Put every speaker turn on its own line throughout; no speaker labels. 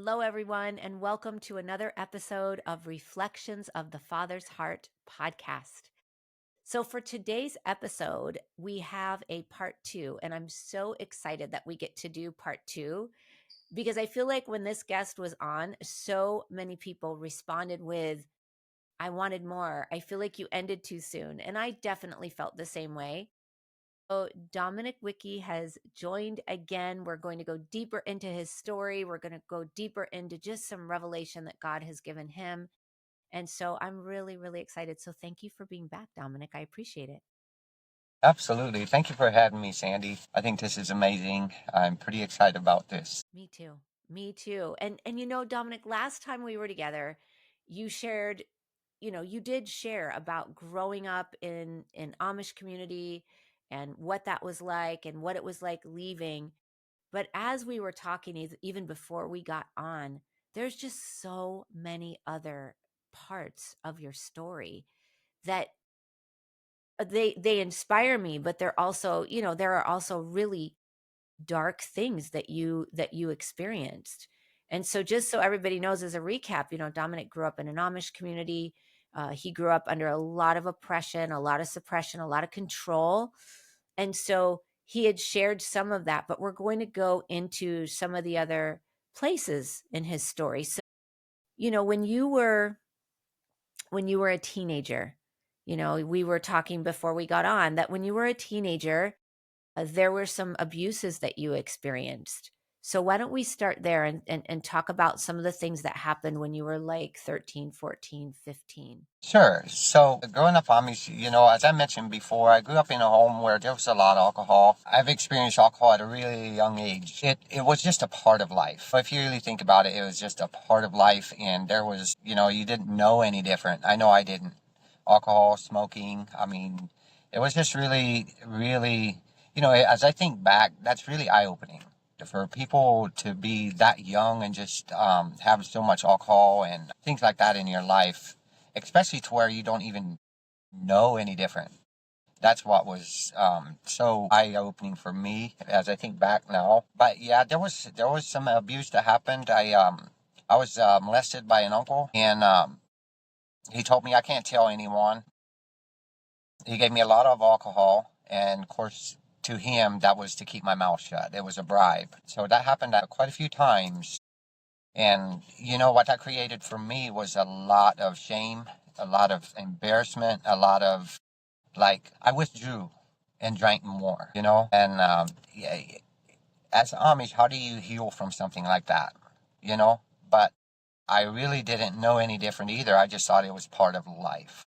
Hello, everyone, and welcome to another episode of Reflections of the Father's Heart podcast. So, for today's episode, we have a part two, and I'm so excited that we get to do part two because I feel like when this guest was on, so many people responded with, I wanted more. I feel like you ended too soon. And I definitely felt the same way. So Dominic Wickey has joined again. We're going to go deeper into his story. We're going to go deeper into just some revelation that God has given him. And so I'm really, really excited. So thank you for being back, Dominic. I appreciate it.
Absolutely. Thank you for having me, Sandy. I think this is amazing. I'm pretty excited about this.
Me too. Me too. And Dominic, last time we were together, you shared, you did share about growing up in Amish community and what that was like and what it was like leaving. But as we were talking, even before we got on, there's just so many other parts of your story that they inspire me, but they're also, there are also really dark things that you experienced. And so just so everybody knows, as a recap, Dominic grew up in an Amish community. He grew up under a lot of oppression, a lot of suppression, a lot of control. And so he had shared some of that, but we're going to go into some of the other places in his story. So, when you were a teenager, we were talking before we got on that when you were a teenager, there were some abuses that you experienced. So why don't we start there and talk about some of the things that happened when you were like 13, 14, 15?
Sure. So, growing up Amish, as I mentioned before, I grew up in a home where there was a lot of alcohol. I've experienced alcohol at a really young age. It was just a part of life. If you really think about it, it was just a part of life. And there was, you didn't know any different. I know I didn't. Alcohol, smoking, I mean, it was just really, really, as I think back, that's really eye-opening for people to be that young and just have so much alcohol and things like that in your life, especially to where you don't even know any different. That's what was so eye-opening for me as I think back now. But yeah, there was some abuse that happened. I was molested by an uncle, and he told me I can't tell anyone. He gave me a lot of alcohol, and of course, to him, that was to keep my mouth shut. It was a bribe. So that happened quite a few times. And what that created for me was a lot of shame, a lot of embarrassment, a lot of like, I withdrew and drank more, And yeah, as Amish, how do you heal from something like that, But I really didn't know any different either. I just thought it was part of life.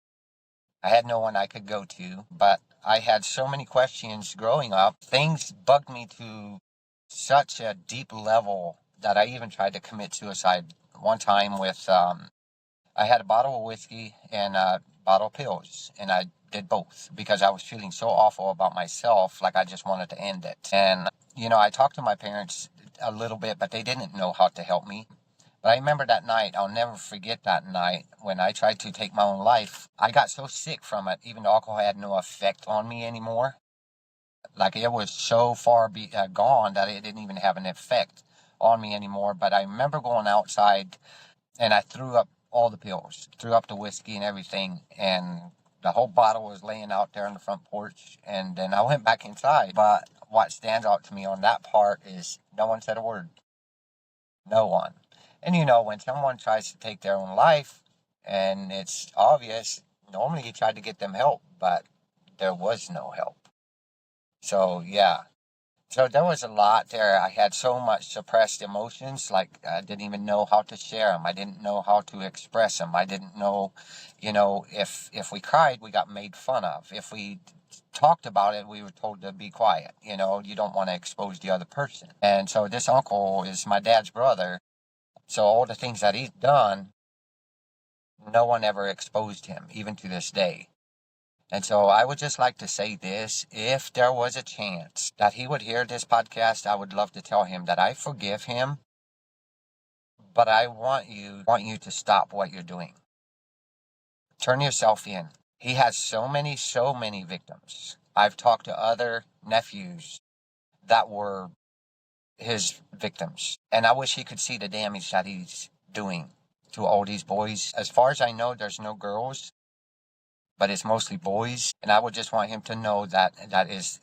I had no one I could go to, but I had so many questions growing up. Things bugged me to such a deep level that I even tried to commit suicide one time with, I had a bottle of whiskey and a bottle of pills, and I did both because I was feeling so awful about myself, like I just wanted to end it. And, I talked to my parents a little bit, but they didn't know how to help me. But I remember that night, I'll never forget that night when I tried to take my own life. I got so sick from it, even though alcohol had no effect on me anymore. Like it was so far gone that it didn't even have an effect on me anymore. But I remember going outside and I threw up all the pills, threw up the whiskey and everything. And the whole bottle was laying out there on the front porch. And then I went back inside. But what stands out to me on that part is no one said a word. No one. And when someone tries to take their own life and it's obvious, normally you try to get them help, but there was no help. So, yeah. So there was a lot there. I had so much suppressed emotions, like I didn't even know how to share them. I didn't know how to express them. I didn't know, if we cried, we got made fun of. If we talked about it, we were told to be quiet. You don't want to expose the other person. And so this uncle is my dad's brother. So all the things that he's done, no one ever exposed him, even to this day. And so I would just like to say this. If there was a chance that he would hear this podcast, I would love to tell him that I forgive him, but I want you to stop what you're doing. Turn yourself in. He has so many victims. I've talked to other nephews that were his victims. And I wish he could see the damage that he's doing to all these boys. As far as I know, there's no girls, but it's mostly boys. And I would just want him to know that is,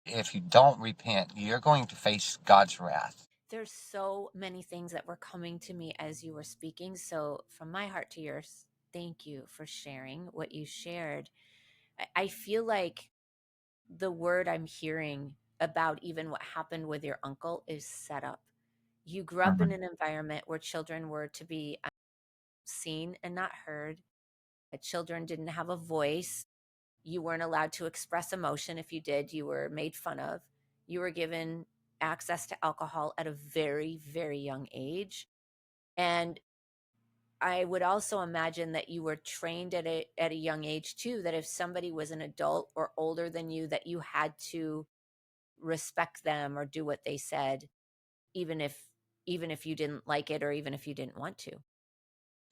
if you don't repent, you're going to face God's wrath.
There's so many things that were coming to me as you were speaking. So, from my heart to yours, thank you for sharing what you shared. I feel like the word I'm hearing about even what happened with your uncle is set up. You grew up in
Mhm.
an environment where children were to be seen and not heard. Children didn't have a voice. You weren't allowed to express emotion. If you did, you were made fun of. You were given access to alcohol at a very, very young age. And I would also imagine that you were trained at a young age too, that if somebody was an adult or older than you, that you had to respect them or do what they said, even if you didn't like it or even if you didn't want to.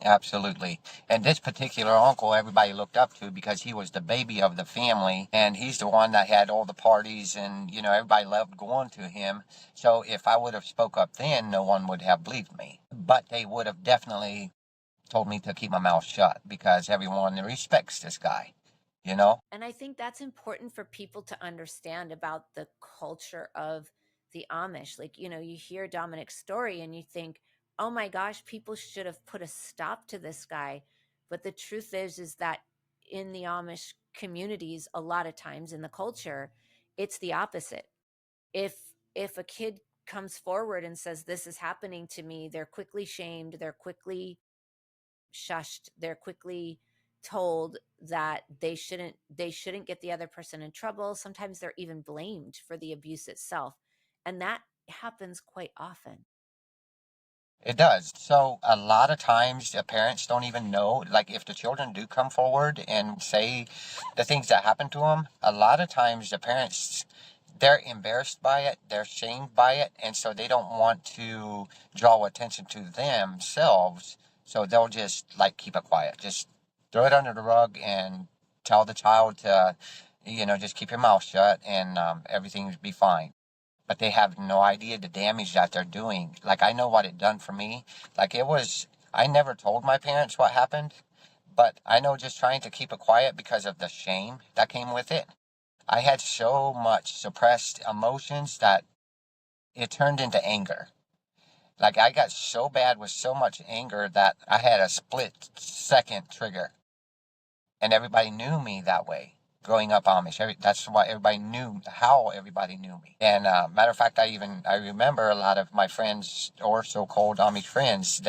Absolutely. And this particular uncle, everybody looked up to because he was the baby of the family, and he's the one that had all the parties, and everybody loved going to him. So if I would have spoke up then, no one would have believed me. But they would have definitely told me to keep my mouth shut because everyone respects this guy, you know?
And I think that's important for people to understand about the culture of the Amish. Like, you hear Dominic's story and you think, oh my gosh, people should have put a stop to this guy. But the truth is that in the Amish communities, a lot of times in the culture, it's the opposite. If if a kid comes forward and says this is happening to me, they're quickly shamed, they're quickly shushed, they're quickly told that they shouldn't get the other person in trouble. Sometimes they're even blamed for the abuse itself, and that happens quite often.
It does. So a lot of times the parents don't even know, like if the children do come forward and say the things that happen to them, a lot of times the parents, they're embarrassed by it, they're shamed by it, and so they don't want to draw attention to themselves. So they'll just like keep it quiet, just throw it under the rug and tell the child to, just keep your mouth shut and everything will be fine, but they have no idea the damage that they're doing. Like, I know what it done for me. Like, I never told my parents what happened, but I know just trying to keep it quiet because of the shame that came with it. I had so much suppressed emotions that it turned into anger. Like, I got so bad with so much anger that I had a split second trigger, and everybody knew me that way. Growing up Amish, that's why everybody knew how everybody knew me. And matter of fact, I remember a lot of my friends or so-called Amish friends.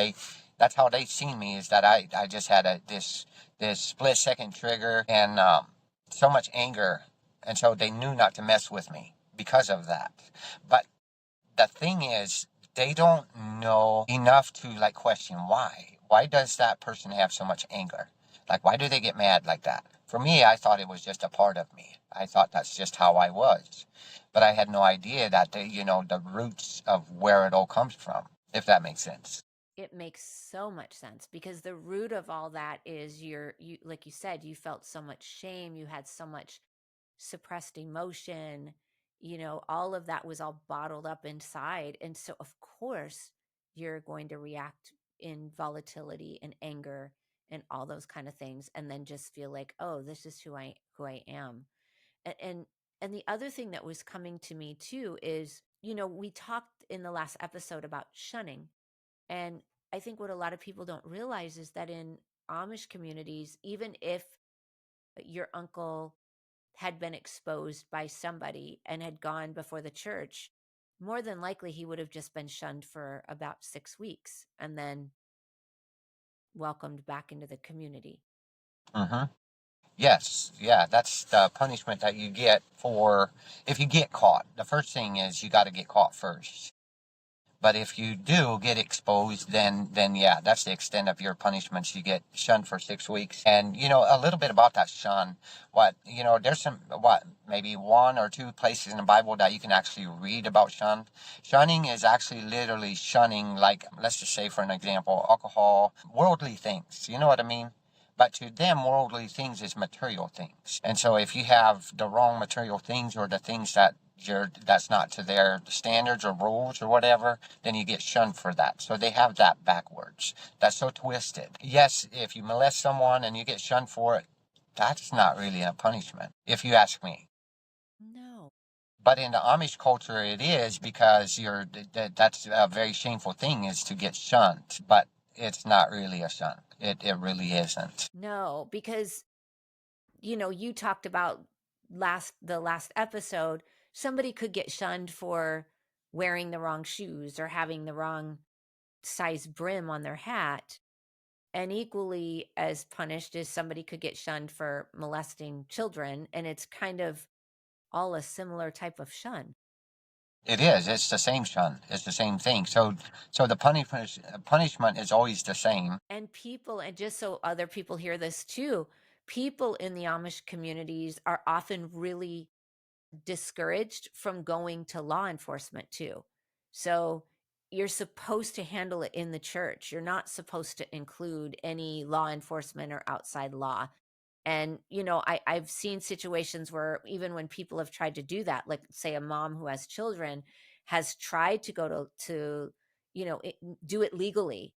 That's how they seen me, is that I just had this split second trigger and so much anger, and so they knew not to mess with me because of that. But the thing is, they don't know enough to like question why. Why does that person have so much anger? Like, why do they get mad like that? For me, I thought it was just a part of me. I thought that's just how I was. But I had no idea that the roots of where it all comes from, if that makes sense.
It makes so much sense because the root of all that is you like you said, you felt so much shame, you had so much suppressed emotion, all of that was all bottled up inside. And so of course you're going to react in volatility and anger and all those kind of things, and then just feel like, oh, this is who I am. And the other thing that was coming to me too is, we talked in the last episode about shunning, and I think what a lot of people don't realize is that in Amish communities, even if your uncle had been exposed by somebody and had gone before the church, more than likely he would have just been shunned for about 6 weeks and then welcomed back into the community.
Mm-hmm. Yes, yeah, that's the punishment that you get for if you get caught. The first thing is you got to get caught first. But if you do get exposed, then yeah, that's the extent of your punishments. You get shunned for 6 weeks. And a little bit about that shun. There's maybe one or two places in the Bible that you can actually read about shun. Shunning is actually literally shunning, like, let's just say for an example, alcohol, worldly things. You know what I mean? But to them, worldly things is material things. And so if you have the wrong material things or the things that that's not to their standards or rules or whatever, then you get shunned for that. So they have that backwards. That's so twisted. Yes, if you molest someone and you get shunned for it, that's not really a punishment, if you ask me.
No.
But in the Amish culture, it is, because that's a very shameful thing, is to get shunned. But it's not really a shun. It really isn't.
No, because you talked about the last episode, somebody could get shunned for wearing the wrong shoes or having the wrong size brim on their hat. And equally as punished as somebody could get shunned for molesting children. And it's kind of all a similar type of shun.
It is. It's the same shun. It's the same thing. So the punishment is always the same.
And people, and just so other people hear this too, people in the Amish communities are often really discouraged from going to law enforcement too. So you're supposed to handle it in the church. You're not supposed to include any law enforcement or outside law. And I've seen situations where even when people have tried to do that, like say a mom who has children has tried to go to do it legally,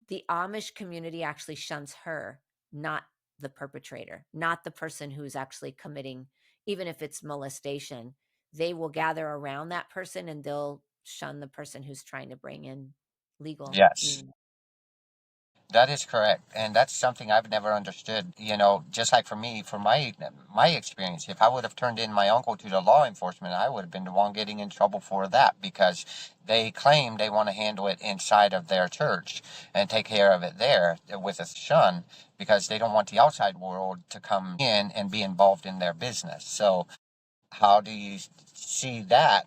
the Amish community actually shuns her, not the perpetrator, not the person who's actually committing, even if it's molestation. They will gather around that person and they'll shun the person who's trying to bring in legal
Yes.
means.
That is correct, and that's something I've never understood. Just like for me, for my experience, if I would have turned in my uncle to the law enforcement, I would have been the one getting in trouble for that, because they claim they want to handle it inside of their church and take care of it there with a shun, because they don't want the outside world to come in and be involved in their business. So how do you see that?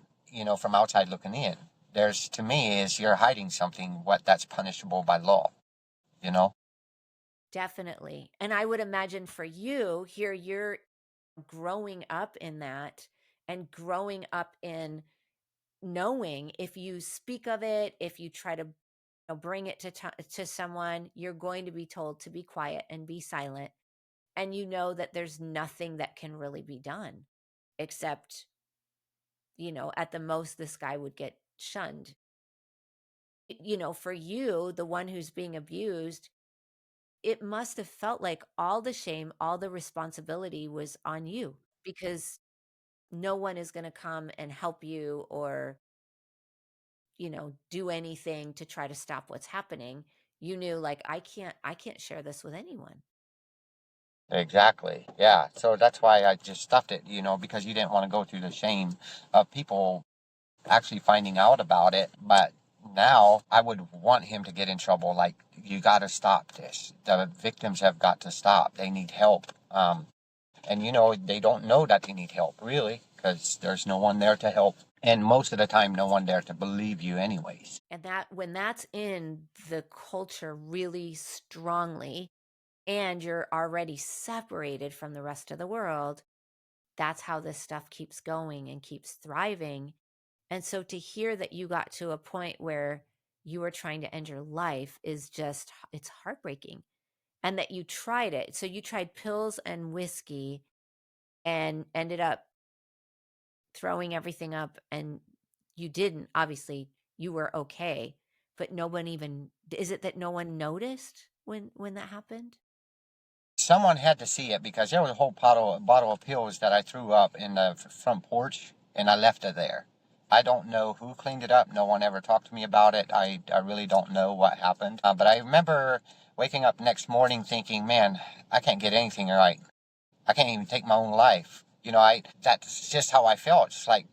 From outside looking in, there's, to me, is you're hiding something what that's punishable by law. You know.
Definitely. And I would imagine for you here, you're growing up in that and growing up in knowing if you speak of it, if you try to bring it to someone, you're going to be told to be quiet and be silent. And you know that there's nothing that can really be done except, at the most, this guy would get shunned. For you, the one who's being abused, it must have felt like all the shame, all the responsibility was on you because no one is going to come and help you or do anything to try to stop what's happening. You knew, like, I can't share this with anyone.
Exactly. Yeah. So that's why I just stuffed it, because you didn't want to go through the shame of people actually finding out about it. But now I would want him to get in trouble. Like, you got to stop this. The victims have got to stop. They need help. And, they don't know that they need help, really, because there's no one there to help. And most of the time, no one there to believe you, anyways.
And that when that's in the culture really strongly and you're already separated from the rest of the world, that's how this stuff keeps going and keeps thriving. And so to hear that you got to a point where you were trying to end your life is just, it's heartbreaking. And that you tried it. So you tried pills and whiskey and ended up throwing everything up, and you didn't, obviously you were okay, but no one even, is it that no one noticed when that happened?
Someone had to see it, because there was a whole bottle of pills that I threw up in the front porch, and I left it there. I don't know who cleaned it up. No one ever talked to me about it. I really don't know what happened. But I remember waking up next morning thinking, man, I can't get anything right. I can't even take my own life. That's just how I felt. It's like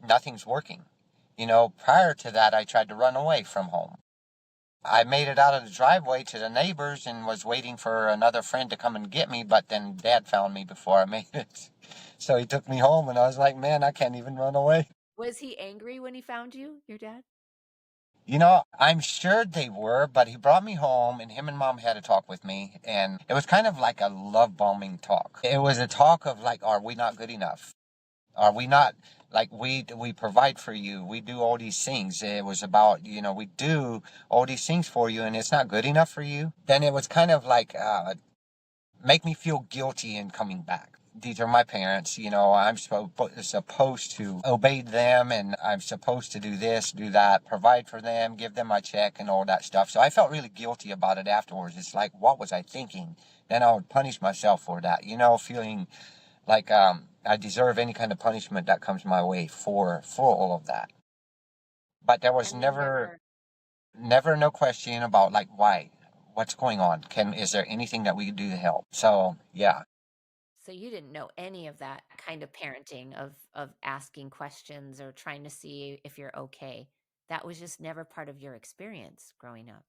nothing's working. Prior to that, I tried to run away from home. I made it out of the driveway to the neighbors and was waiting for another friend to come and get me, but then Dad found me before I made it. So he took me home, and I was like, man, I can't even run away.
Was he angry when he found you, your dad?
I'm sure they were, but he brought me home, and him and Mom had a talk with me, and it was kind of like a love bombing talk. It was a talk of like, are we not good enough? Are we not, like, we provide for you, we do all these things. It was about, we do all these things for you, and it's not good enough for you. Then it was kind of like, make me feel guilty in coming back. these are my parents, I'm supposed to obey them, and I'm supposed to do this, do that, provide for them, give them my check and all that stuff. So I felt really guilty about it afterwards. It's like, what was I thinking? Then I would punish myself for that, feeling like I deserve any kind of punishment that comes my way for all of that. But there was
And you never
never no question about like why, what's going on. Is there anything that we can do to help? So yeah.
so you didn't know any of that kind of parenting of asking questions or trying to see if you're okay. That was just never part of your experience growing up.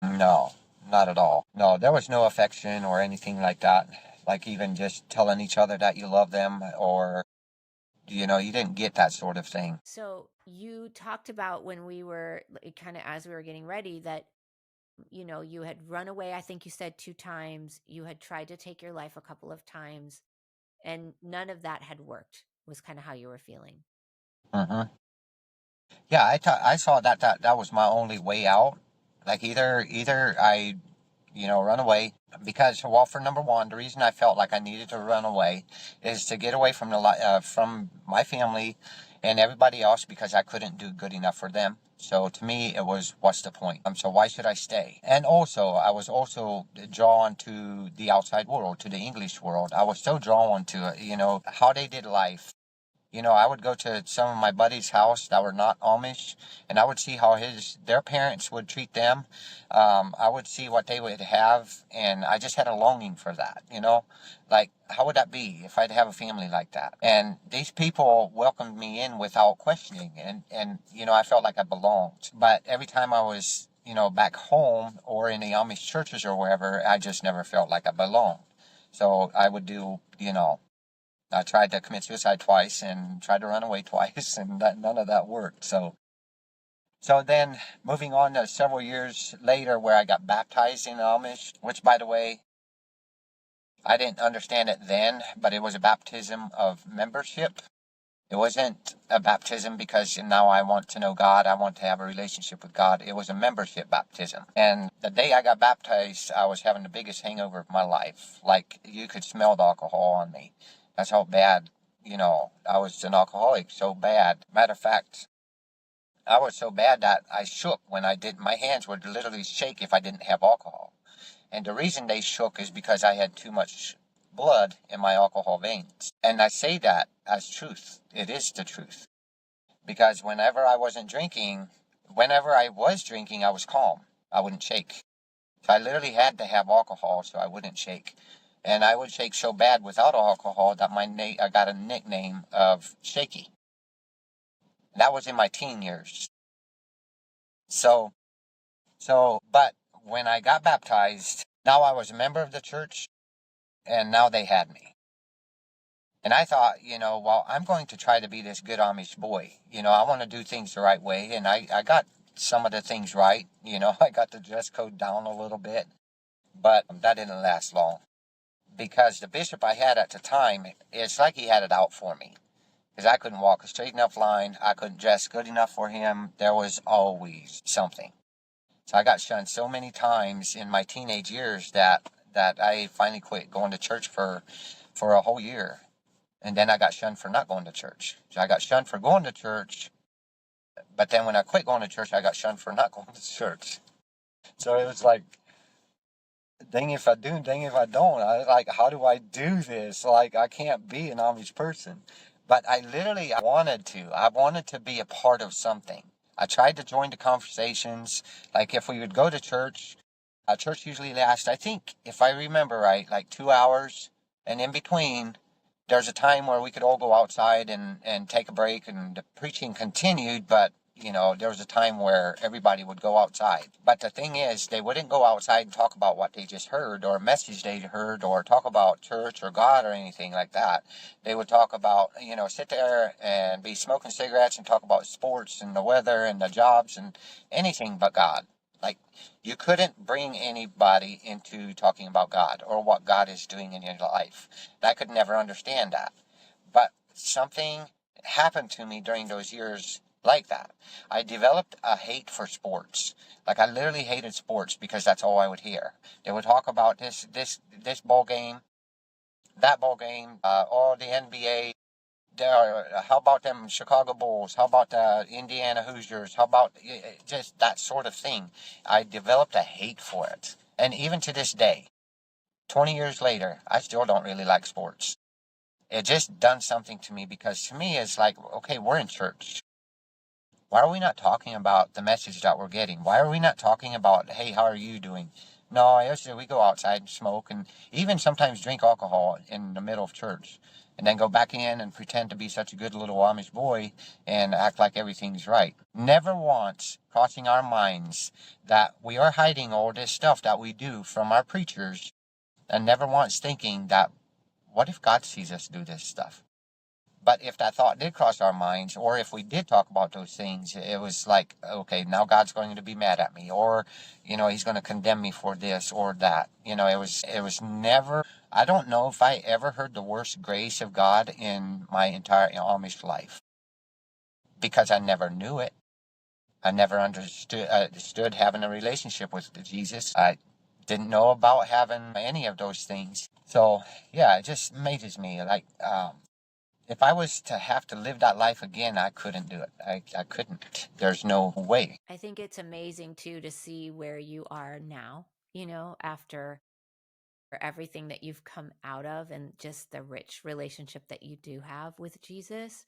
No, not at all. No, there was no affection or anything like that. Like even just telling each other that you love them, or, you didn't get that sort of thing.
So you talked about when we were kind of as we were getting ready that you had run away. I think you said 2 times. You had tried to take your life a couple of times, and none of that had worked. Was kind of how you were feeling.
Hmm. Yeah, I saw that was my only way out. Like either I, run away, because, well, for number one, the reason I felt like I needed to run away is to get away from from my family and everybody else, because I couldn't do good enough for them. So to me, it was, what's the point? So why should I stay? And also, I was also drawn to the outside world, to the English world. I was so drawn to, how they did life. I would go to some of my buddies' house that were not Amish, and I would see how their parents would treat them. I would see what they would have, and I just had a longing for that. Like, how would that be if I'd have a family like that? And these people welcomed me in without questioning, and I felt like I belonged. But every time I was, back home or in the Amish churches or wherever, I just never felt like I belonged. So I would do, I tried to commit suicide twice and tried to run away twice, and none of that worked. So then, moving on to several years later, where I got baptized in Amish, which, by the way, I didn't understand it then, but it was a baptism of membership. It wasn't a baptism because now I want to know God, I want to have a relationship with God. It was a membership baptism. And the day I got baptized, I was having the biggest hangover of my life. Like, you could smell the alcohol on me. That's how bad, I was an alcoholic, so bad. Matter of fact, I was so bad that I shook when I did. My hands would literally shake if I didn't have alcohol. And the reason they shook is because I had too much blood in my alcohol veins. And I say that as truth. It is the truth. Because whenever I was drinking, I was calm. I wouldn't shake. So I literally had to have alcohol so I wouldn't shake. And I would shake so bad without alcohol that I got a nickname of Shaky. That was in my teen years. So, but when I got baptized, now I was a member of the church, and now they had me. And I thought, well, I'm going to try to be this good Amish boy. I want to do things the right way. And I got some of the things right. I got the dress code down a little bit, but that didn't last long, because the bishop I had at the time, it's like he had it out for me. Because I couldn't walk a straight enough line. I couldn't dress good enough for him. There was always something. So I got shunned so many times in my teenage years that I finally quit going to church for a whole year. And then I got shunned for not going to church. So I got shunned for going to church, but then when I quit going to church, I got shunned for not going to church. So it was like, dang if I do, dang if I don't. I like, how do I do this? Like, I can't be an Amish person. But I wanted to be a part of something. I tried to join the conversations. Like, if we would go to church, church usually lasts, I think, if I remember right, like 2 hours. And in between, there's a time where we could all go outside and take a break, and the preaching continued, but there was a time where everybody would go outside. But the thing is, they wouldn't go outside and talk about what they just heard or a message they heard or talk about church or God or anything like that. They would talk about, sit there and be smoking cigarettes and talk about sports and the weather and the jobs and anything but God. Like, you couldn't bring anybody into talking about God or what God is doing in your life. I could never understand that. But something happened to me during those years like that. I developed a hate for sports. Like, I literally hated sports because that's all I would hear. They would talk about this ball game. that ball game, or the NBA. How about them Chicago Bulls? How about the Indiana Hoosiers? How about just that sort of thing? I developed a hate for it. And even to this day, 20 years later, I still don't really like sports. It just done something to me because to me it's like, okay, we're in church. Why are we not talking about the message that we're getting? Why are we not talking about, hey, how are you doing? No, yesterday we go outside and smoke and even sometimes drink alcohol in the middle of church and then go back in and pretend to be such a good little Amish boy and act like everything's right. Never once crossing our minds that we are hiding all this stuff that we do from our preachers, and never once thinking that, what if God sees us do this stuff? But if that thought did cross our minds, or if we did talk about those things, it was like, okay, now God's going to be mad at me, or, he's going to condemn me for this or that. It was never, I don't know if I ever heard the worst grace of God in my entire Amish life, because I never knew it. I never understood having a relationship with Jesus. I didn't know about having any of those things. So, yeah, it just amazes me. Like, if I was to have to live that life again, I couldn't do it. I couldn't. There's no way.
I think it's amazing too to see where you are now, after everything that you've come out of and just the rich relationship that you do have with Jesus.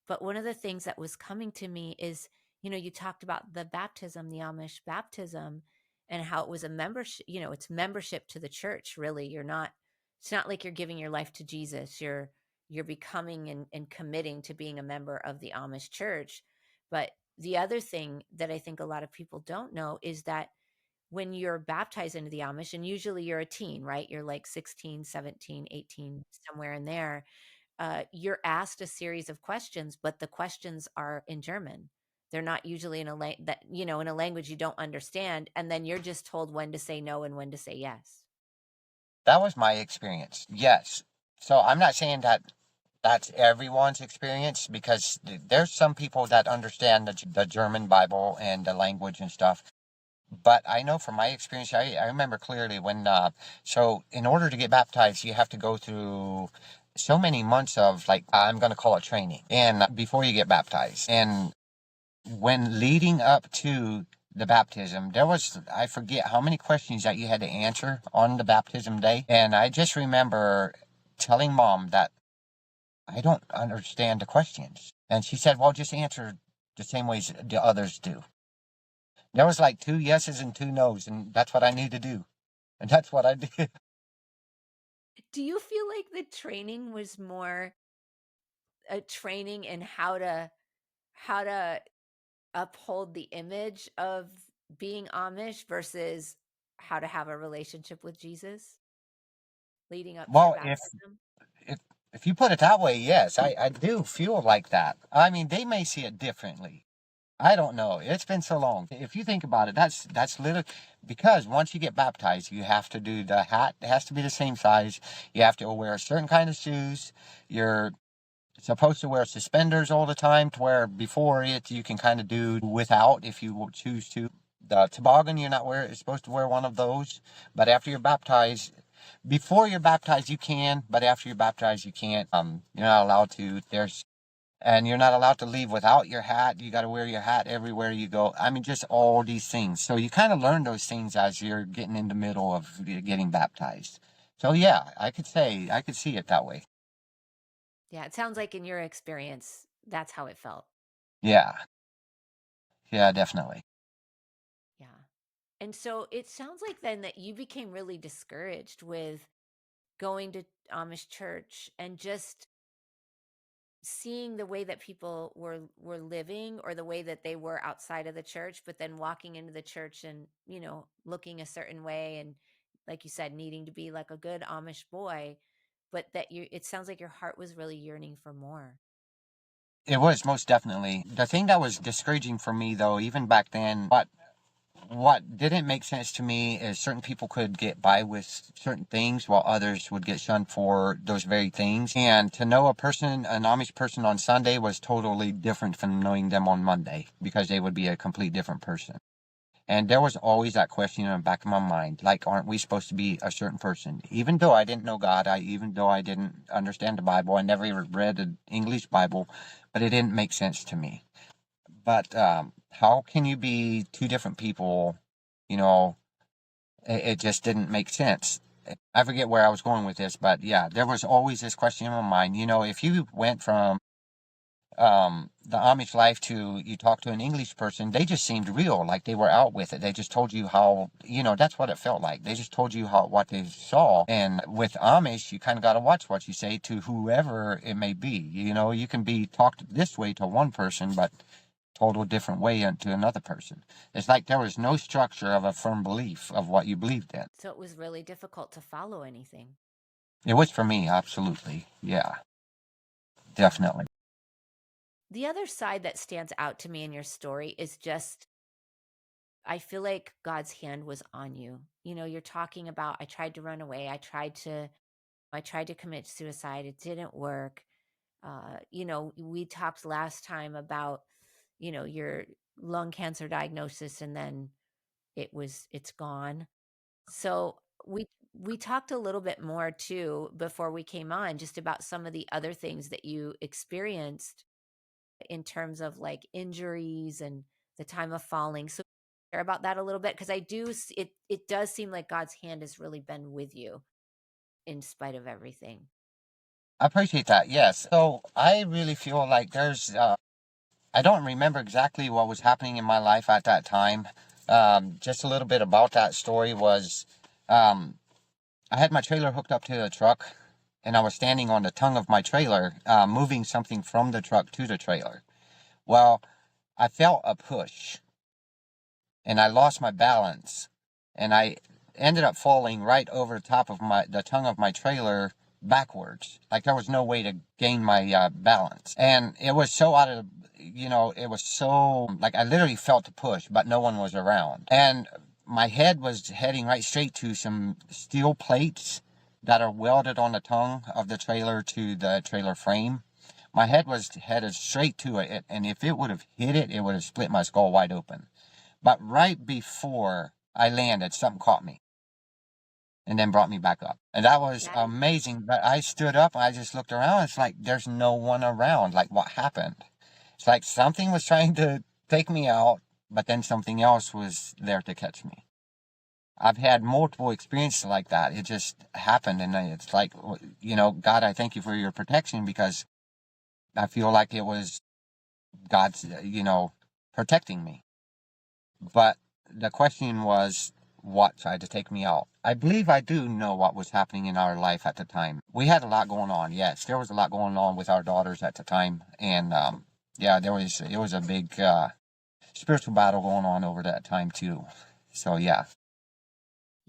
But one of the things that was coming to me is, you talked about the baptism, the Amish baptism, and how it was a membership, it's membership to the church, really. It's not like you're giving your life to Jesus. You're becoming and committing to being a member of the Amish church. But the other thing that I think a lot of people don't know is that when you're baptized into the Amish, and usually you're a teen, right? You're like 16, 17, 18, somewhere in there. You're asked a series of questions, but the questions are in German. They're not usually in in a language you don't understand, and then you're just told when to say no and when to say yes.
That was my experience. Yes. So I'm not saying that that's everyone's experience, because there's some people that understand the German Bible and the language and stuff. But I know from my experience, I remember clearly when, so in order to get baptized, you have to go through so many months of, like, I'm going to call it training, and before you get baptized. And when leading up to the baptism, there was, I forget how many questions that you had to answer on the baptism day. And I just remember telling Mom that I don't understand the questions. And she said, well, just answer the same ways the others do. There was like 2 yeses and 2 nos, and that's what I knew to do. And that's what I did.
Do you feel like the training was more a training in how to uphold the image of being Amish versus how to have a relationship with Jesus leading up to your
Well, if
baptism?
if if you put it that way, yes, I do feel like that. I mean, they may see it differently. I don't know. It's been so long. If you think about it, that's literally because once you get baptized, you have to do the hat. It has to be the same size. You have to wear a certain kind of shoes. You're supposed to wear suspenders all the time, to where before it you can kind of do without if you choose to. The toboggan, you're supposed to wear one of those. But after you're baptized, before you're baptized you can, but after you're baptized you can't. You're not allowed to. And you're not allowed to leave without your hat. You got to wear your hat everywhere you go. I mean, just all these things. So you kind of learn those things as you're getting in the middle of getting baptized. So yeah, I could see it that way.
Yeah, it sounds like in your experience, that's how it felt.
Yeah, yeah, definitely.
Yeah. And so it sounds like then that you became really discouraged with going to Amish church and just seeing the way that people were living, or the way that they were outside of the church, but then walking into the church and, looking a certain way, and like you said, needing to be like a good Amish boy, but that it sounds like your heart was really yearning for more.
It was most definitely. The thing that was discouraging for me though, even back then, what didn't make sense to me is certain people could get by with certain things while others would get shunned for those very things. And to know an Amish person on Sunday was totally different from knowing them on Monday, because they would be a complete different person. And there was always that question in the back of my mind, like, aren't we supposed to be a certain person? Even though I didn't know God, even though I didn't understand the Bible, I never even read an English Bible, but it didn't make sense to me. But how can you be two different people? You know, it just didn't make sense. I forget where I was going with this, but yeah, there was always this question in my mind. If you went from the Amish life to you talk to an English person, they just seemed real, like they were out with it. They just told you how, that's what it felt like. They just told you what they saw. And with Amish, you kind of got to watch what you say to whoever it may be. You can be talked this way to one person, but total different way to another person. It's like there was no structure of a firm belief of what you believed in.
So it was really difficult to follow anything.
It was for me, absolutely. Yeah, definitely.
The other side that stands out to me in your story is just, I feel like God's hand was on you. You're talking about, I tried to run away. I tried to commit suicide. It didn't work. We talked last time about, your lung cancer diagnosis, and then it's gone. So we talked a little bit more too before we came on, just about some of the other things that you experienced in terms of like injuries and the time of falling. So share about that a little bit, because it does seem like God's hand has really been with you in spite of everything.
I appreciate that. Yes. So I really feel like I don't remember exactly what was happening in my life at that time. Just a little bit about that story was, um, I had my trailer hooked up to a truck, and I was standing on the tongue of my trailer, moving something from the truck to the trailer. Well, I felt a push, and I lost my balance, and I ended up falling right over the top of the tongue of my trailer backwards. Like there was no way to gain my balance, and it was so out of it was so like I literally felt the push, but no one was around, and my head was heading right straight to some steel plates that are welded on the tongue of the trailer to the trailer frame. My head was headed straight to it, and if it would have hit it, it would have split my skull wide open. But right before I landed, something caught me and then brought me back up. And that was
That is,
amazing. But I stood up and I just looked around. It's like there's no one around. Like, what happened? It's like something was trying to take me out, but then something else was there to catch me. I've had multiple experiences like that. It just happened. And it's like, God, I thank you for your protection, because I feel like it was God's, protecting me. But the question was, what tried to take me out? I believe I do know what was happening in our life at the time. We had a lot going on. Yes, there was a lot going on with our daughters at the time. And yeah, it was a big spiritual battle going on over that time too. So yeah.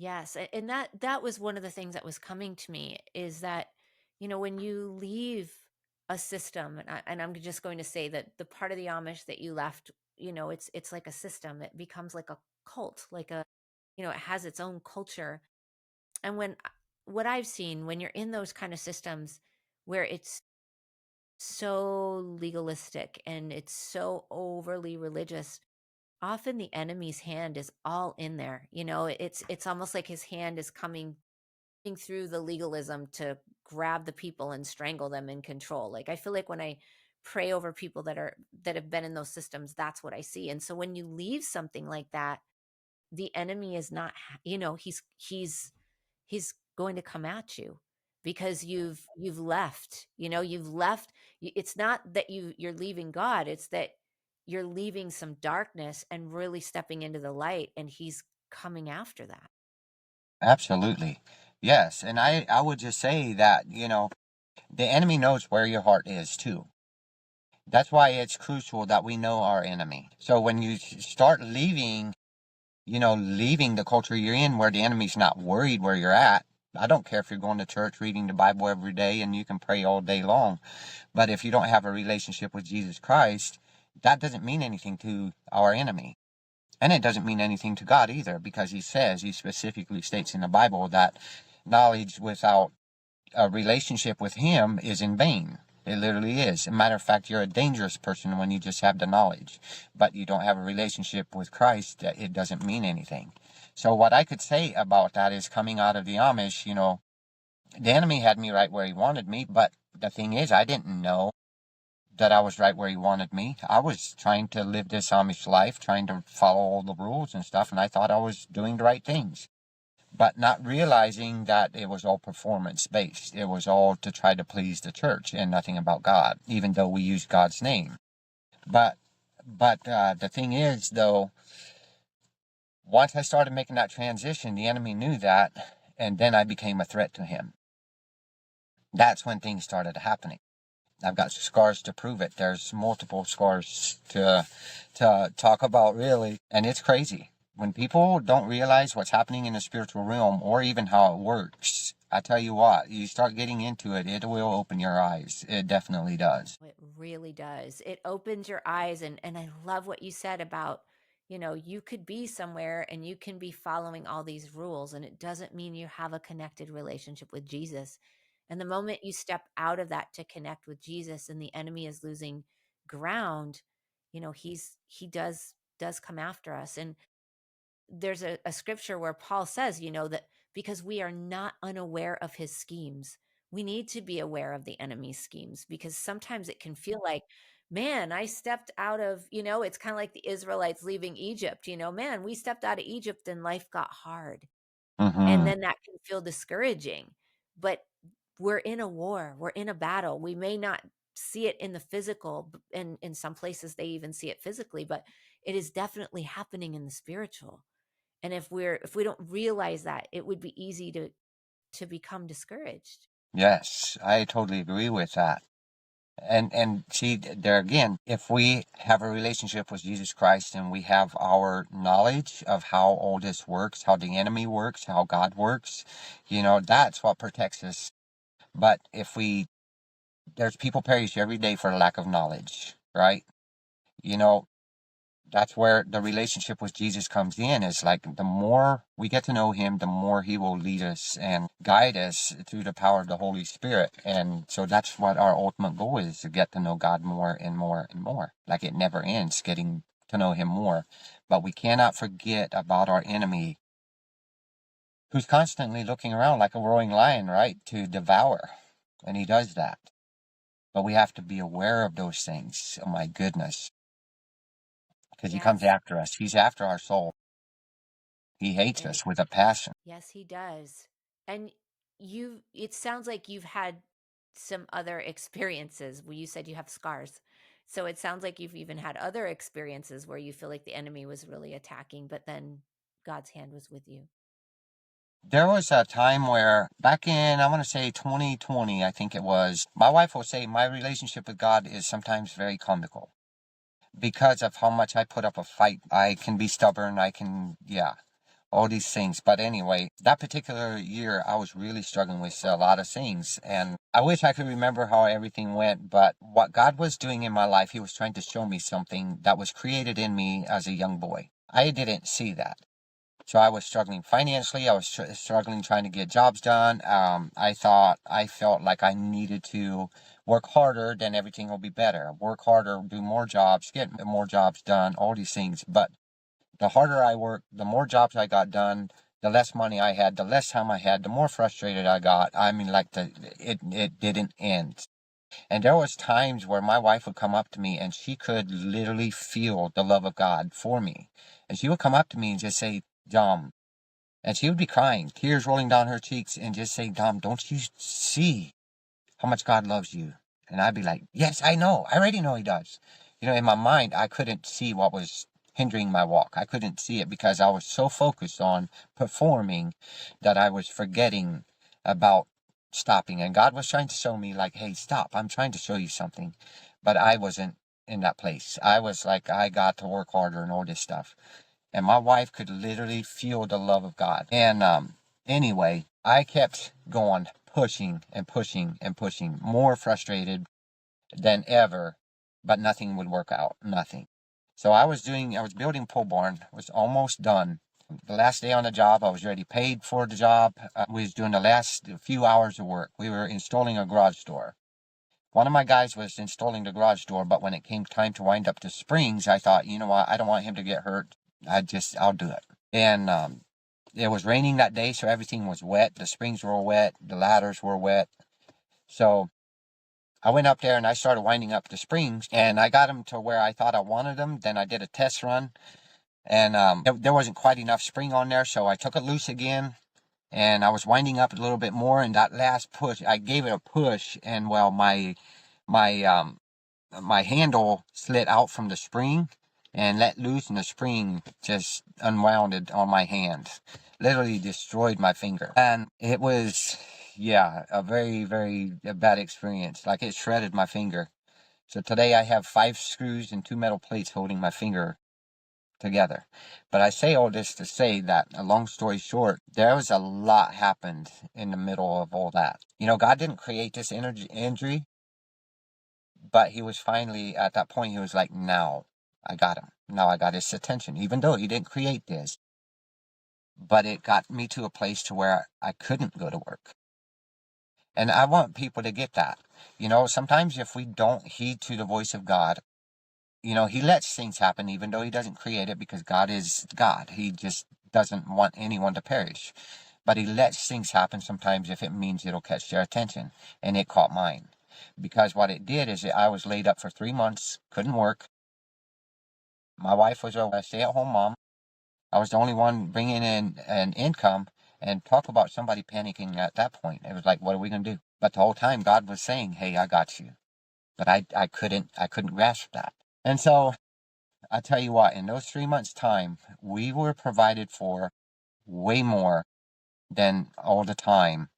yes, and that was one of the things that was coming to me, is that when you leave a system, and I'm just going to say that the part of the Amish that you left, it's like a system. It becomes like a cult, like it has its own culture. And what I've seen when you're in those kind of systems where it's so legalistic and it's so overly religious, often the enemy's hand is all in there. It's almost like his hand is coming through the legalism to grab the people and strangle them and control. Like, I feel like when I pray over people that have been in those systems, that's what I see. And so when you leave something like that, the enemy is not, he's going to come at you, because you've left, it's not that you're leaving God, it's that you're leaving some darkness and really stepping into the light, and he's coming after that.
Absolutely. Yes. And I would just say that, the enemy knows where your heart is too. That's why it's crucial that we know our enemy. So when you start leaving the culture you're in, where the enemy's not worried where you're at. I don't care if you're going to church, reading the Bible every day, and you can pray all day long. But if you don't have a relationship with Jesus Christ, that doesn't mean anything to our enemy. And it doesn't mean anything to God either, because he specifically states in the Bible that knowledge without a relationship with him is in vain. It literally is. As a matter of fact, you're a dangerous person when you just have the knowledge, but you don't have a relationship with Christ. It doesn't mean anything. So what I could say about that is, coming out of the Amish, the enemy had me right where he wanted me, but the thing is, I didn't know that I was right where he wanted me. I was trying to live this Amish life, trying to follow all the rules and stuff, and I thought I was doing the right things, but not realizing that it was all performance based. It was all to try to please the church and nothing about God, even though we use God's name. But the thing is, though, once I started making that transition, the enemy knew that, and then I became a threat to him. That's when things started happening. I've got scars to prove it. There's multiple scars to talk about, really, and it's crazy. When people don't realize what's happening in the spiritual realm, or even how it works, I tell you what, you start getting into it, it will open your eyes. It definitely does.
It really does. It opens your eyes. And I love what you said about, you could be somewhere and you can be following all these rules, and it doesn't mean you have a connected relationship with Jesus. And the moment you step out of that to connect with Jesus and the enemy is losing ground, he does come after us. And there's a scripture where Paul says, that because we are not unaware of his schemes, we need to be aware of the enemy's schemes, because sometimes it can feel like, man, I stepped out of, it's kind of like the Israelites leaving Egypt, man, we stepped out of Egypt and life got hard. And
Mm-hmm.
then that can feel discouraging. But we're in a war, we're in a battle. We may not see it in the physical, and in some places they even see it physically, but it is definitely happening in the spiritual. And if we don't realize that, it would be easy to become discouraged.
Yes, I totally agree with that. And see, there again, if we have a relationship with Jesus Christ and we have our knowledge of how all this works, how the enemy works, how God works, that's what protects us. But there's people perish every day for lack of knowledge, right? You know, that's where the relationship with Jesus comes in. Is like, the more we get to know him, the more he will lead us and guide us through the power of the Holy Spirit. And so that's what our ultimate goal is, to get to know God more and more and more. Like, it never ends getting to know him more. But we cannot forget about our enemy, who's constantly looking around like a roaring lion, right, to devour. And he does that. But we have to be aware of those things. Oh my goodness. Because he comes
Yes.
after us. He's after our soul. He hates
And
us with a passion.
yes, he does. And it sounds like you've had some other experiences where you said you have scars. So it sounds like you've even had other experiences where you feel like the enemy was really attacking, but then God's hand was with you.
There was a time where, back in, I want to say 2020, I think it was, my wife will say my relationship with God is sometimes very comical because of how much I put up a fight. I can be stubborn. Yeah, all these things. But anyway, that particular year, I was really struggling with a lot of things. And I wish I could remember how everything went. But what God was doing in my life, he was trying to show me something that was created in me as a young boy. I didn't see that. So I was struggling financially. I was struggling trying to get jobs done. I felt like I needed to work harder, then everything will be better. Work harder, do more jobs, get more jobs done, all these things. But the harder I worked, the more jobs I got done, the less money I had, the less time I had, the more frustrated I got. I mean, like, it didn't end. And there was times where my wife would come up to me and she could literally feel the love of God for me. And she would come up to me and just say, Dom, and she would be crying, tears rolling down her cheeks, and just say, Dom, don't you see how much God loves you? And I'd be like, yes, I know. I already know he does. In my mind, I couldn't see what was hindering my walk. I couldn't see it because I was so focused on performing that I was forgetting about stopping. And God was trying to show me, like, hey, stop. I'm trying to show you something. But I wasn't in that place. I was like, I got to work harder and all this stuff. And my wife could literally feel the love of God. And anyway, I kept going, pushing and pushing and pushing, more frustrated than ever, but nothing would work out, nothing. So I was building pole barn, was almost done. The last day on the job, I was already paid for the job. We was doing the last few hours of work. We were installing a garage door. One of my guys was installing the garage door, but when it came time to wind up the springs, I thought, you know what, I don't want him to get hurt. I'll do it. And it was raining that day, so everything was wet. The springs were wet, the ladders were wet. So I went up there and I started winding up the springs, and I got them to where I thought I wanted them. Then I did a test run, and there wasn't quite enough spring on there, so I took it loose again, and I was winding up a little bit more. And that last push, I gave it a push, and well, my my handle slid out from the spring and let loose, and the spring just unwounded on my hand. Literally destroyed my finger. And it was, yeah, a very, very bad experience. Like, it shredded my finger. So today I have 5 screws and 2 metal plates holding my finger together. But I say all this to say that, a long story short, there was a lot happened in the middle of all that. You know, God didn't create this injury, but he was finally, at that point, he was like, now I got him. Now I got his attention, even though he didn't create this. But it got me to a place to where I couldn't go to work. And I want people to get that. You know, sometimes if we don't heed to the voice of God, you know, he lets things happen even though he doesn't create it, because God is God. He just doesn't want anyone to perish. But he lets things happen sometimes if it means it'll catch their attention. And it caught mine. Because what it did is I was laid up for 3 months, couldn't work. My wife was a stay-at-home mom. I was the only one bringing in an income, and talk about somebody panicking at that point. It was like, what are we going to do? But the whole time God was saying, hey, I got you. But I couldn't grasp that. And so I tell you what, in those 3 months' time, we were provided for way more than all the time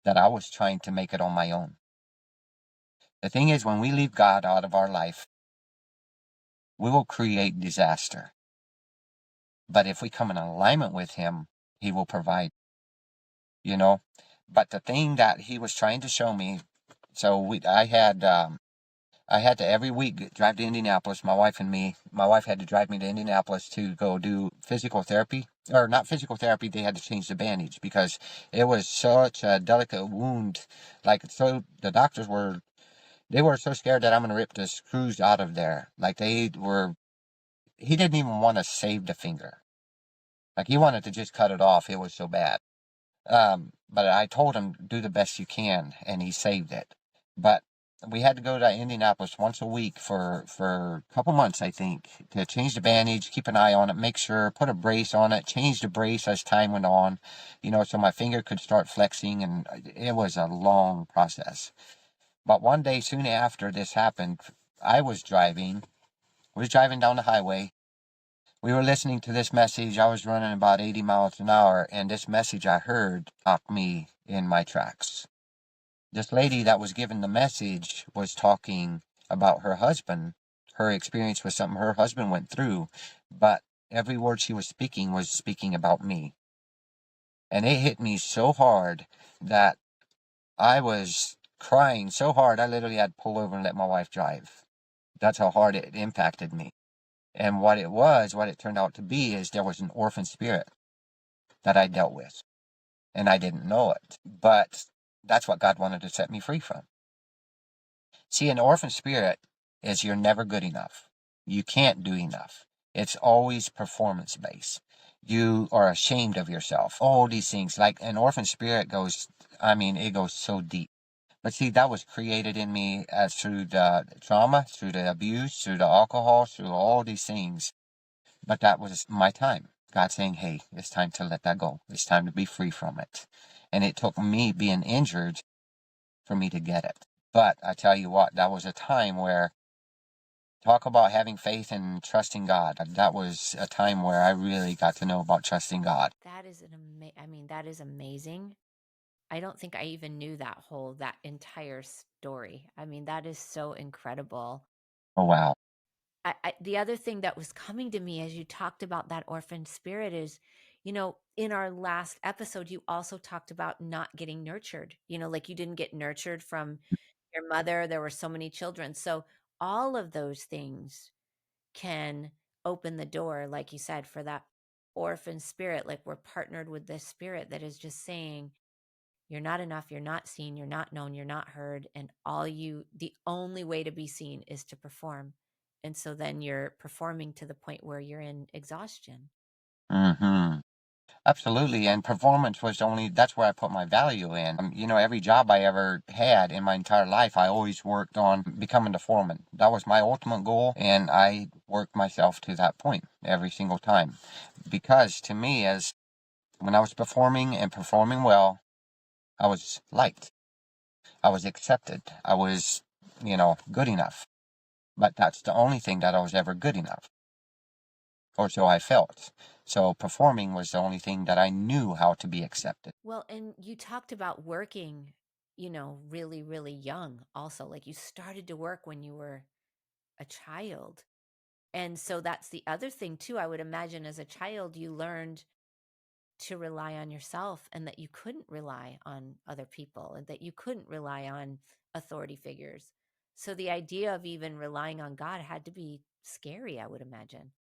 that I was trying to make it on my own. The thing is, when we leave God out of our life, we will create disaster. But if we come in alignment with him, he will provide, you know. But the thing that he was trying to show me, so I had to every week drive to Indianapolis, my wife and me. My wife had to drive me to Indianapolis to go do physical therapy. Or not physical therapy, they had to change the bandage because it was such a delicate wound. Like, so the doctors they were so scared that I'm going to rip the screws out of there. Like, he didn't even want to save the finger. Like, he wanted to just cut it off. It was so bad. But I told him, do the best you can, and he saved it. But we had to go to Indianapolis once a week for a couple months, I think, to change the bandage, keep an eye on it, make sure, put a brace on it, change the brace as time went on, you know, so my finger could start flexing, and it was a long process. But one day, soon after this happened, I was driving down the highway. We were listening to this message. I was running about 80 miles an hour, and this message I heard stopped me in my tracks. This lady that was given the message was talking about her husband. Her experience was something her husband went through, but every word she was speaking about me. And it hit me so hard that I was crying so hard I literally had to pull over and let my wife drive. That's how hard it impacted me. And what it turned out to be, is there was an orphan spirit that I dealt with, and I didn't know it. But that's what God wanted to set me free from. See, an orphan spirit is you're never good enough. You can't do enough. It's always performance based. You are ashamed of yourself. All these things. Like, an orphan spirit it goes so deep. But see, that was created in me through the trauma, through the abuse, through the alcohol, through all these things. But that was my time. God saying, hey, it's time to let that go. It's time to be free from it. And it took me being injured for me to get it. But I tell you what, that was a time where, talk about having faith and trusting God. That was a time where I really got to know about trusting God.
That is that is amazing. I don't think I even knew that entire story. I mean, that is so incredible.
Oh, wow.
The other thing that was coming to me as you talked about that orphan spirit is, in our last episode, you also talked about not getting nurtured, like you didn't get nurtured from your mother. There were so many children. So all of those things can open the door, like you said, for that orphan spirit. Like, we're partnered with this spirit that is just saying, You're not enough, you're not seen, you're not known, you're not heard, and the only way to be seen is to perform. And so then you're performing to the point where you're in exhaustion.
Hmm. Absolutely. And performance was only, that's where I put my value in. Every job I ever had in my entire life, I always worked on becoming the foreman. That was my ultimate goal. And I worked myself to that point every single time. Because to me, as when I was performing and performing well, I was liked. I was accepted. I was, good enough. But that's the only thing that I was ever good enough. Or so I felt. So performing was the only thing that I knew how to be accepted.
Well, and you talked about working, really, really young also. Like you started to work when you were a child. And so that's the other thing too. I would imagine as a child, you learned to rely on yourself and that you couldn't rely on other people and that you couldn't rely on authority figures. So the idea of even relying on God had to be scary, I would imagine.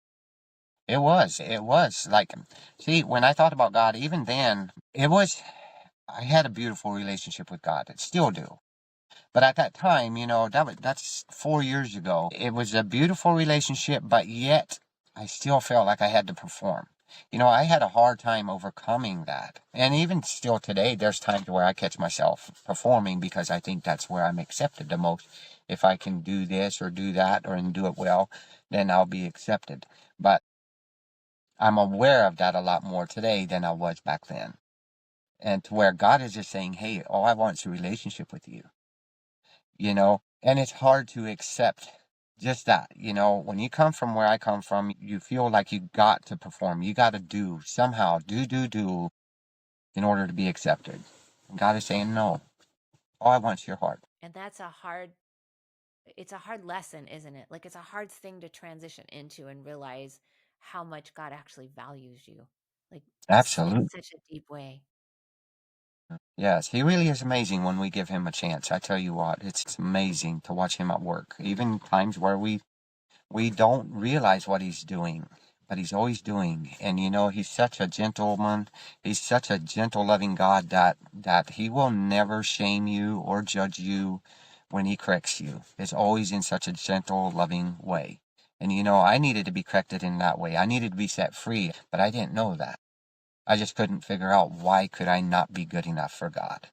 It was like, see, when I thought about God, even then, I had a beautiful relationship with God. I still do. But at that time, that's 4 years ago. It was a beautiful relationship, but yet I still felt like I had to perform. I had a hard time overcoming that. And even still today, there's times where I catch myself performing because I think that's where I'm accepted the most. If I can do this or do that and do it well, then I'll be accepted. But I'm aware of that a lot more today than I was back then. And to where God is just saying, hey, all I want is a relationship with you. And it's hard to accept just that. When you come from where I come from, you feel like you got to perform. You got to do somehow, do in order to be accepted. And God is saying, no, all I want is your heart.
And it's a hard lesson, isn't it? Like it's a hard thing to transition into and realize how much God actually values you. Like in
Absolutely.
such a deep way.
Yes, he really is amazing when we give him a chance. I tell you what, it's amazing to watch him at work. Even times where we don't realize what he's doing, but he's always doing. And he's such a gentleman. He's such a gentle, loving God that he will never shame you or judge you when he corrects you. It's always in such a gentle, loving way. And I needed to be corrected in that way. I needed to be set free, but I didn't know that. I just couldn't figure out why could I not be good enough for God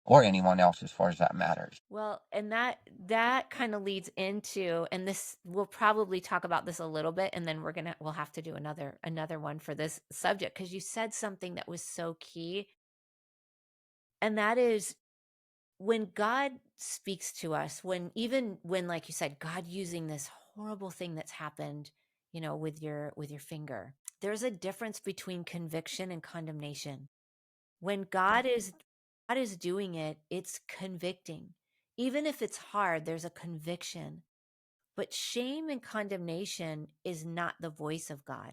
or anyone else as far as that matters.
Well, and that kind of leads into, and this we'll probably talk about this a little bit, and then we'll have to do another one for this subject because you said something that was so key, and that is when God speaks to us, even when like you said, God using this horrible thing that's happened, with your finger. There's a difference between conviction and condemnation. When God is doing it, it's convicting. Even if it's hard, there's a conviction. But shame and condemnation is not the voice of God.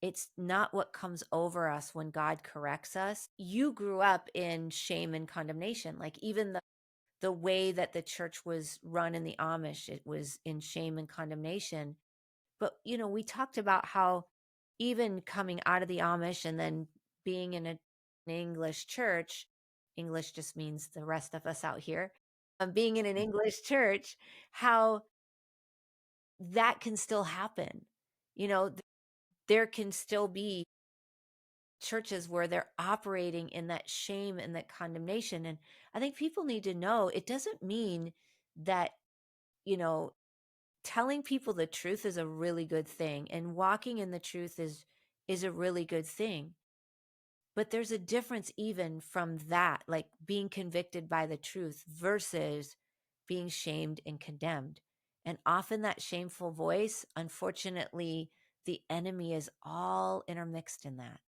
It's not what comes over us when God corrects us. You grew up in shame and condemnation. Like even the way that the church was run in the Amish, it was in shame and condemnation. But we talked about how even coming out of the Amish and then being in an English church, English just means the rest of us out here, being in an English church, how that can still happen. There can still be churches where they're operating in that shame and that condemnation. And I think people need to know it doesn't mean that, you know, telling people the truth is a really good thing and walking in the truth is a really good thing. But there's a difference even from that, like being convicted by the truth versus being shamed and condemned. And often that shameful voice, unfortunately, the enemy is all intermixed in that.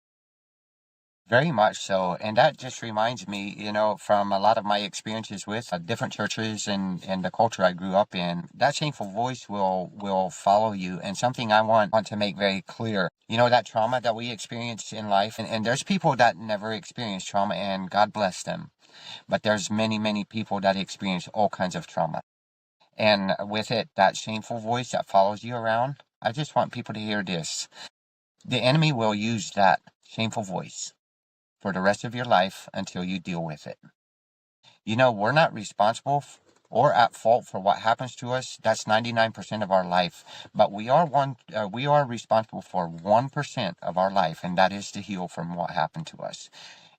Very much so. And that just reminds me, from a lot of my experiences with different churches and the culture I grew up in, that shameful voice will follow you. And something I want to make very clear, that trauma that we experience in life, and there's people that never experience trauma and God bless them. But there's many, many people that experience all kinds of trauma. And with it, that shameful voice that follows you around, I just want people to hear this. The enemy will use that shameful voice for the rest of your life until you deal with it. We're not responsible or at fault for what happens to us. That's 99% of our life. But we are responsible for 1% of our life, and that is to heal from what happened to us.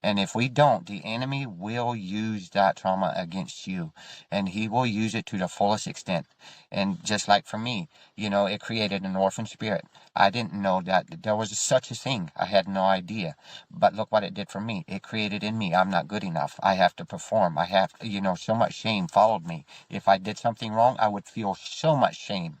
And if we don't, the enemy will use that trauma against you, and he will use it to the fullest extent. And just like for me, it created an orphan spirit. I didn't know that there was such a thing. I had no idea. But look what it did for me. It created in me, I'm not good enough. I have to perform. I have, so much shame followed me. If I did something wrong, I would feel so much shame.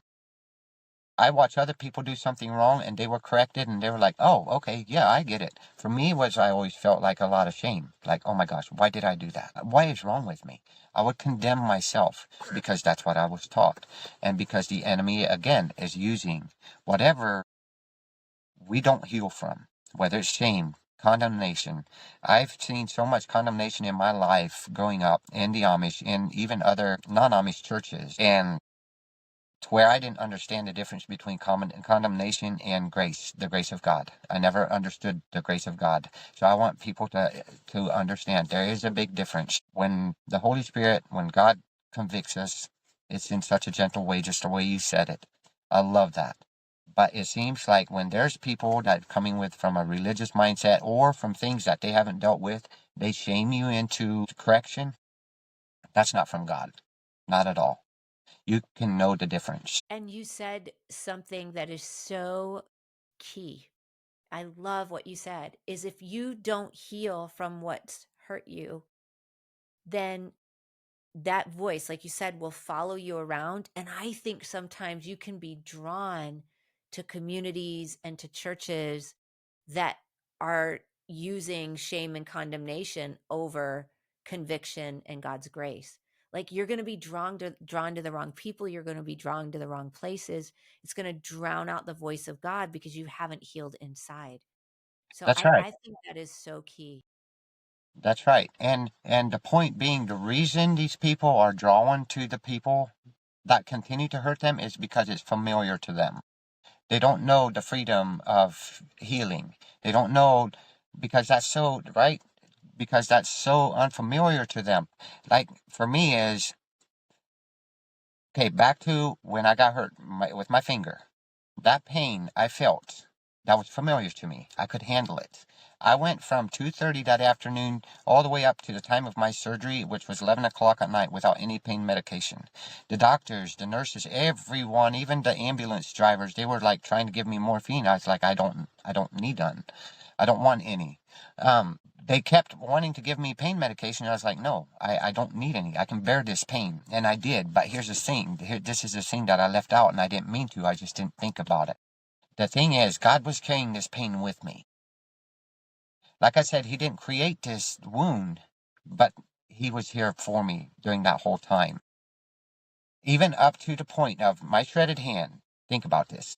I watch other people do something wrong and they were corrected and they were like, oh, okay, yeah, I get it. For me, I always felt like a lot of shame. Like, oh my gosh, why did I do that? What is wrong with me? I would condemn myself because that's what I was taught. And because the enemy, again, is using whatever we don't heal from, whether it's shame, condemnation. I've seen so much condemnation in my life growing up in the Amish, in even other non-Amish churches. And to where I didn't understand the difference between condemnation and grace, the grace of God. I never understood the grace of God. So I want people to understand there is a big difference. When the Holy Spirit, when God convicts us, it's in such a gentle way, just the way you said it. I love that. But it seems like when there's people that are coming from a religious mindset or from things that they haven't dealt with, they shame you into correction. That's not from God. Not at all. You can know the difference.
And you said something that is so key. I love what you said is if you don't heal from what's hurt you, then that voice, like you said, will follow you around. And I think sometimes you can be drawn to communities and to churches that are using shame and condemnation over conviction and God's grace. Like you're going to be drawn to the wrong people. You're going to be drawn to the wrong places. It's going to drown out the voice of God because you haven't healed inside. So
That's right.
I think that is so key.
That's right. And the point being, the reason these people are drawn to the people that continue to hurt them is because it's familiar to them. They don't know the freedom of healing. They don't know because that's so right. Because that's so unfamiliar to them. Like for me is okay. Back to when I got hurt with my finger. That pain I felt, that was familiar to me. I could handle it. I went from 2:30 that afternoon all the way up to the time of my surgery, which was 11 o'clock at night, without any pain medication. The doctors, the nurses, everyone, even the ambulance drivers, they were like trying to give me morphine. I was like, I don't need none. I don't want any. They kept wanting to give me pain medication. And I was like, no, I don't need any. I can bear this pain. And I did. But here's the thing. This is the thing that I left out, and I didn't mean to. I just didn't think about it. The thing is, God was carrying this pain with me. Like I said, He didn't create this wound, but He was here for me during that whole time. Even up to the point of my shredded hand. Think about this.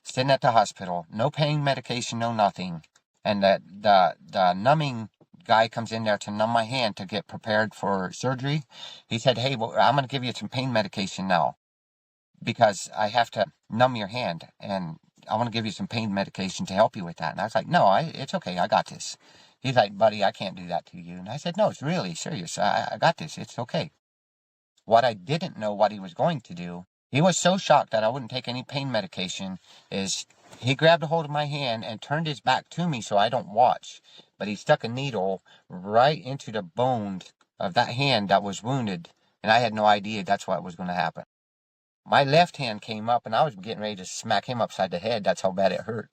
Sitting at the hospital, no pain medication, no nothing. And the numbing guy comes in there to numb my hand to get prepared for surgery. He said, hey, well, I'm going to give you some pain medication now because I have to numb your hand, and I want to give you some pain medication to help you with that. And I was like, no, it's okay. I got this. He's like, buddy, I can't do that to you. And I said, no, it's really serious. I got this. It's okay. What I didn't know what he was going to do, he was so shocked that I wouldn't take any pain medication, is he grabbed a hold of my hand and turned his back to me so I don't watch. But he stuck a needle right into the bones of that hand that was wounded, and I had no idea that's what was going to happen. My left hand came up, and I was getting ready to smack him upside the head. That's how bad it hurt.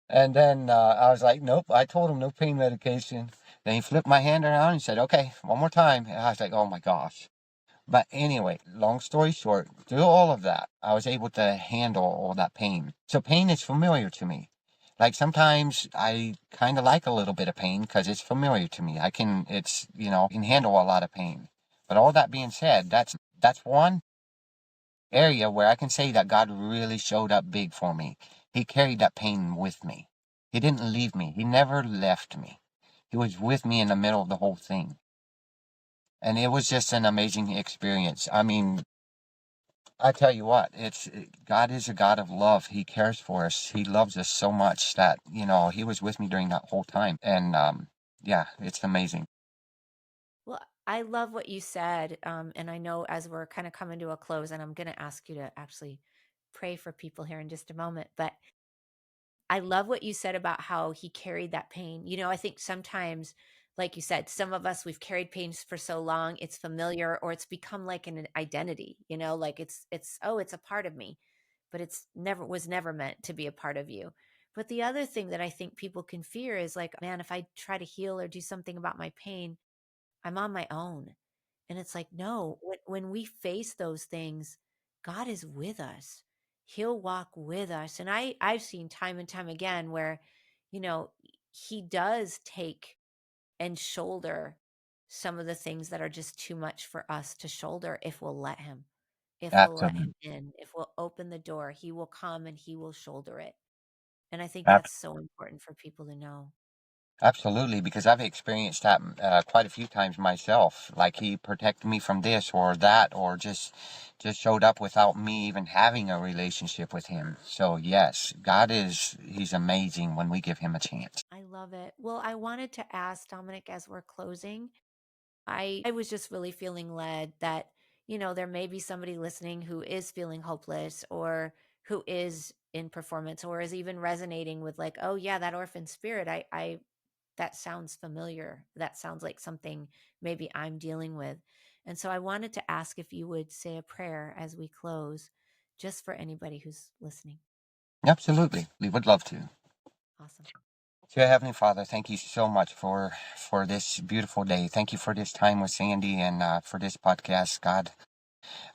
And then I was like, nope, I told him no pain medication. Then he flipped my hand around and said, okay, one more time. And I was like, oh my gosh. But anyway, long story short, through all of that, I was able to handle all that pain. So pain is familiar to me. Like sometimes I kind of like a little bit of pain because it's familiar to me. I can handle a lot of pain. But all that being said, that's one area where I can say that God really showed up big for me. He carried that pain with me. He didn't leave me. He never left me. He was with me in the middle of the whole thing. And it was just an amazing experience. I mean, I tell you what, God is a God of love. He cares for us. He loves us so much that, He was with me during that whole time. And yeah, it's amazing.
Well, I love what you said. And I know as we're kind of coming to a close, and I'm going to ask you to actually pray for people here in just a moment, but I love what you said about how he carried that pain. I think sometimes, like you said, some of us, we've carried pains for so long, it's familiar or it's become like an identity, like oh, it's a part of me, but it's never was never meant to be a part of you. But the other thing that I think people can fear is like, man, if I try to heal or do something about my pain, I'm on my own. And it's like, no, when we face those things, God is with us. He'll walk with us. And I've seen time and time again where, you know, he does take and shoulder some of the things that are just too much for us to shoulder if we'll let him. If we'll let him
Absolutely.
in, if we'll open the door, he will come and he will shoulder it. And I think that's so important for people to know.
Absolutely, because I've experienced that quite a few times myself. Like he protected me from this or that, or just showed up without me even having a relationship with him. So yes, he's amazing when we give him a chance.
I love it. Well, I wanted to ask Dominic as we're closing. I was just really feeling led that, there may be somebody listening who is feeling hopeless or who is in performance or is even resonating with like, oh yeah, that orphan spirit. That sounds familiar. That sounds like something maybe I'm dealing with. And so I wanted to ask if you would say a prayer as we close, just for anybody who's listening.
Absolutely, we would love to.
Awesome.
Dear Heavenly Father, thank you so much for this beautiful day. Thank you for this time with Sandy and for this podcast, God.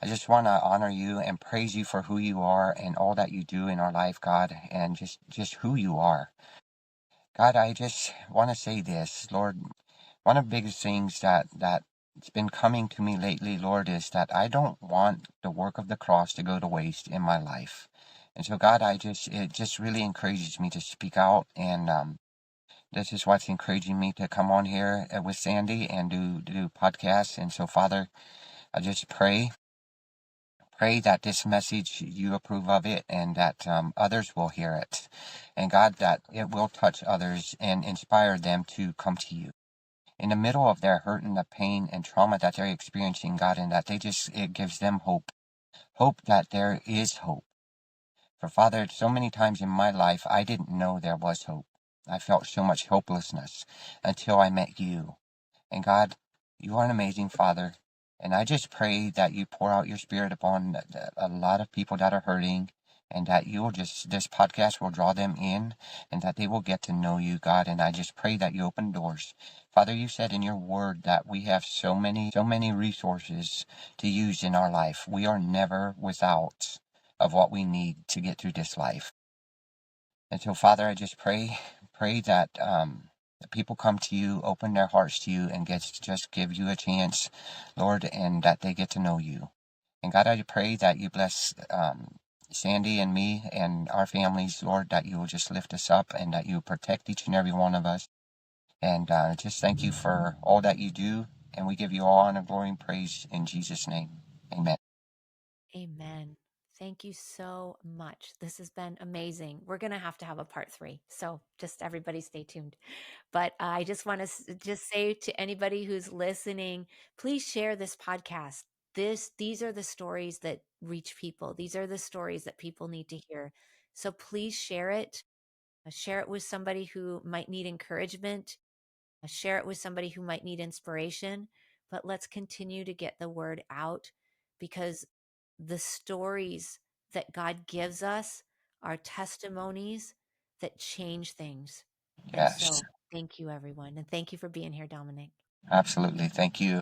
I just want to honor you and praise you for who you are and all that you do in our life, God, and just who you are. God, I just want to say this, Lord. One of the biggest things that's been coming to me lately, Lord, is that I don't want the work of the cross to go to waste in my life. And so, God, it just really encourages me to speak out, and this is what's encouraging me to come on here with Sandy and do podcasts. And so, Father, I just pray that this message you approve of it and that others will hear it, and God, that it will touch others and inspire them to come to you in the middle of their hurt and the pain and trauma that they're experiencing, God, and that it gives them hope. Hope that there is hope. For Father, so many times in my life, I didn't know there was hope. I felt so much hopelessness until I met you. And God, you are an amazing Father. And I just pray that you pour out your spirit upon a lot of people that are hurting, and that this podcast will draw them in, and that they will get to know you, God. And I just pray that you open doors. Father, you said in your word that we have so many resources to use in our life. We are never without of what we need to get through this life. And so, Father, I just pray that that people come to you, open their hearts to you, and just give you a chance, Lord, and that they get to know you. And God, I pray that you bless Sandy and me and our families, Lord, that you will just lift us up and that you protect each and every one of us. And just thank you for all that you do. And we give you all honor, glory, and praise in Jesus' name. Amen.
Amen. Thank you so much. This has been amazing. We're going to have a part 3. So just everybody stay tuned. But I just want to just say to anybody who's listening, please share this podcast. These are the stories that reach people. These are the stories that people need to hear. So please share it. Share it with somebody who might need encouragement. Share it with somebody who might need inspiration. But let's continue to get the word out, because the stories that God gives us are testimonies that change things. And
Yes,
so thank you, everyone. And thank you for being here, Dominic.
absolutely. Thank you.